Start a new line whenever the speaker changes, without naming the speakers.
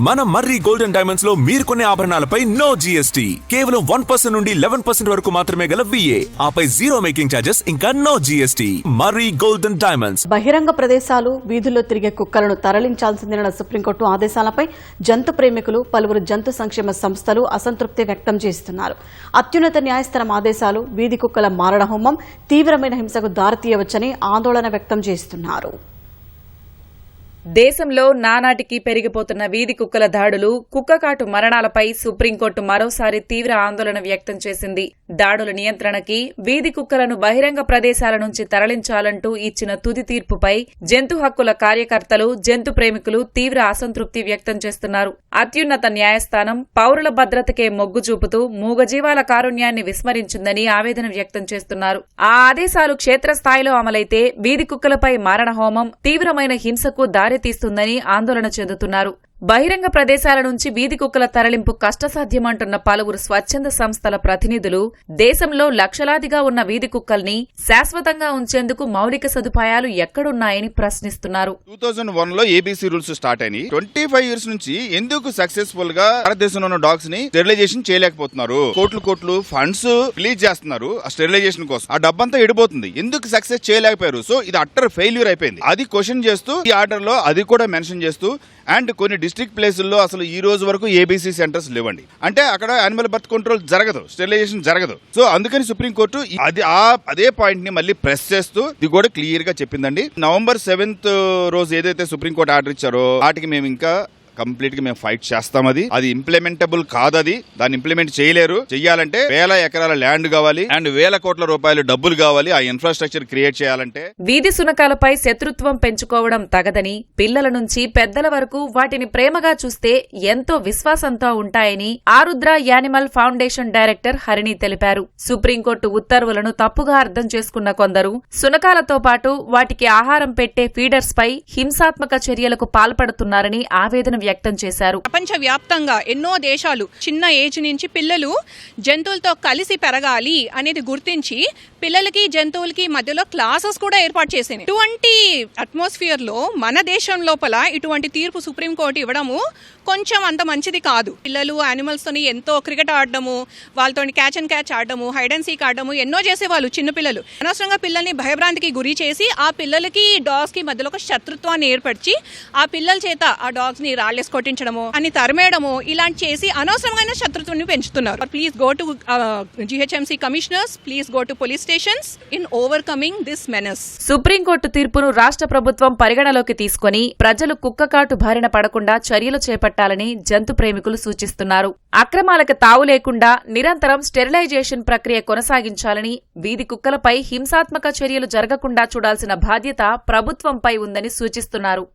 మన మర్రి golden diamonds లో మీరు కొనే ఆభరణాలపై నో జీఎస్టీ, కేవలం 1% నుండి 11% వరకు మాత్రమే గల VA, ఆపై జీరో మేకింగ్ ఛార్జెస్, ఇంకా నో జీఎస్టీ. మర్రి గోల్డెన్ డైమండ్స్.
బహిరంగ ప్రదేశాలు, వీధుల్లో తిరిగే కుక్కలను తరలించాల్సిందేనన్న సుప్రీంకోర్టు ఆదేశాలపై జంతు ప్రేమికులు, పలువురు జంతు సంక్షేమ సంస్థలు అసంతృప్తి వ్యక్తం చేస్తున్నారు. అత్యున్నత న్యాయస్థానం ఆదేశాలు వీధి కుక్కల మారణ హోమం తీవ్రమైన హింసకు దారితీయవచ్చని ఆందోళన వ్యక్తం చేస్తున్నారు.
దేశంలో నానాటికి పెరిగిపోతున్న వీధి కుక్కల దాడులు, కుక్కకాటు మరణాలపై సుప్రీంకోర్టు మరోసారి తీవ్ర ఆందోళన వ్యక్తం చేసింది. దాడుల నియంత్రణకి వీధి కుక్కలను బహిరంగ ప్రదేశాల నుంచి తరలించాలంటూ ఇచ్చిన తుది తీర్పుపై జంతు హక్కుల కార్యకర్తలు, జంతు ప్రేమికులు తీవ్ర అసంతృప్తి వ్యక్తం చేస్తున్నారు. అత్యున్నత న్యాయస్థానం పౌరుల భద్రతకే మొగ్గు చూపుతూ మూగజీవాల కారుణ్యాన్ని విస్మరించిందని ఆవేదన వ్యక్తం చేస్తున్నారు. ఆ ఆదేశాలు క్షేత్రస్థాయిలో అమలైతే వీధి కుక్కలపై మారణ హోమం తీవ్రమైన హింసకు దారితీస్తుందని ఆందోళన చెందుతున్నారు. బహిరంగ ప్రదేశాల నుంచి వీధి కుక్కల తరలింపు కష్టసాధ్యమంటున్న పలువురు స్వచ్ఛంద సంస్థల ప్రతినిధులు దేశంలో లక్షలాదిగా ఉన్న వీధి కుక్కల్ని శాశ్వతంగా ఉంచేందుకు మౌలిక సదుపాయాలు ఎక్కడున్నాయని ప్రశ్నిస్తున్నారు.
2001 లో ABC రూల్స్ స్టార్ట్ అయినాయి. 25 ఇయర్స్ నుంచి ఎందుకు సక్సెస్ఫుల్ గా భారతదేశంలో ఉన్న డాగ్స్ ని స్టెరిలైజేషన్ చేయలేకపోతున్నారు? కోట్లు ఫండ్స్ రిలీజ్ చేస్తున్నారు ఆ స్టెరిలైజేషన్ కోసం. ఆ డబ్బంతా ఎడిపోతుంది. ఎందుకు సక్సెస్ చేయలేకపోయారు? సో ఇది అట్టర్ ఫెయిల్యూర్ అయిపోయింది. అది క్వశ్చన్ చేస్తూ ఈ ఆర్డర్ లో అది కూడా మెన్షన్ చేస్తూ, అండ్ కొన్ని డిస్ట్రిక్ట్ ప్లేసుల్లో అసలు ఈ రోజు వరకు ABC సెంటర్స్ లేవండి. అంటే అక్కడ యానిమల్ బర్త్ కంట్రోల్ జరగదు, స్టెరిలైజేషన్ జరగదు. సో అందుకని సుప్రీంకోర్టు అదే పాయింట్ ని మళ్ళీ ప్రెస్ చేస్తూ ఇది కూడా క్లియర్ గా చెప్పిందండి. November 7th రోజు ఏదైతే సుప్రీంకోర్టు ఆర్డర్ ఇచ్చారో వాటికి మేము ఇంకా కంప్లీట్ గా మేము ఫైట్ చేస్తాం. అది ఇంప్లిమెంటబుల్ కాదు. దాన్ని ఇంప్లిమెంట్ చేయలేరు. చెయ్యాలంటే వేల ఎకరాల ల్యాండ్ కావాలి అండ్ వేల కోట్ల రూపాయలు డబ్బులు కావాలి. ఆ ఇన్ఫ్రాస్ట్రక్చర్ క్రియేట్ చేయాలంటే
వీధి సునకాలపై శత్రుత్వం పెంచుకోవడం తగదని, పిల్లల నుంచి పెద్దల వరకు వాటిని ప్రేమగా చూస్తే ఎంతో విశ్వాసంతో ఉంటాయని ఆరుద్ర యానిమల్ ఫౌండేషన్ డైరెక్టర్ హరిణి తెలిపారు. సుప్రీంకోర్టు ఉత్తర్వులను తప్పుగా అర్థం చేసుకున్న కొందరు సునకాలతో పాటు వాటికి ఆహారం పెట్టే ఫీడర్స్ పై హింసాత్మక చర్యలకు పాల్పడుతున్నారని ఆవేదన వ్యక్తం చేశారు.
ప్రపంచవ్యాప్తంగా ఎన్నో దేశాలు చిన్న ఏజ్ నుంచి పిల్లలు జంతువులతో కలిసి పెరగాలి అనేది గుర్తించి పిల్లలకి జంతువులకి మధ్యలో క్లాసెస్ కూడా ఏర్పాటు చేసింది. ఇటువంటి అట్మాస్ఫియర్ లో మన దేశం లోపల ఇటువంటి తీర్పు సుప్రీంకోర్టు ఇవ్వడము కొంచెం అంత మంచిది కాదు. పిల్లలు యానిమల్స్ తోని ఎంతో క్రికెట్ ఆడడము, వాళ్ళతో క్యాచ్ అండ్ క్యాచ్ ఆడడము, హైడ్ అండ్ సీక్ ఆడడము ఎన్నో చేసేవాళ్ళు చిన్న పిల్లలు. అనవసరంగా పిల్లల్ని భయభ్రాంతికి గురి చేసి ఆ పిల్లలకి డాగ్స్ కి మధ్యలో ఒక శత్రుత్వాన్ని ఏర్పరిచి ఆ పిల్లల చేత ఆ డాగ్స్ ని రాళ్ళేసి కొట్టించడము, అని తరిమేయడము, ఇలాంటి చేసి అనవసరమైన శత్రుత్వాన్ని పెంచుతున్నారు. Please go to GHMC commissioners, please go to police stations in overcoming this menace.
Supreme court తీర్పును రాష్ట్ర ప్రభుత్వం పరిగణలోకి తీసుకుని ప్రజలు కుక్కకాటు బారిన పడకుండా చర్యలు చేపట్టాలని జంతు ప్రేమికులు సూచిస్తున్నారు. అక్రమాలకు తావు లేకుండా నిరంతరం స్టెరిలైజేషన్ ప్రక్రియ కొనసాగించాలని, వీధి కుక్కలపై హింసాత్మక చర్యలు జరగకుండా చూడాల్సిన బాధ్యత ప్రభుత్వంపై ఉందని సూచిస్తున్నారు.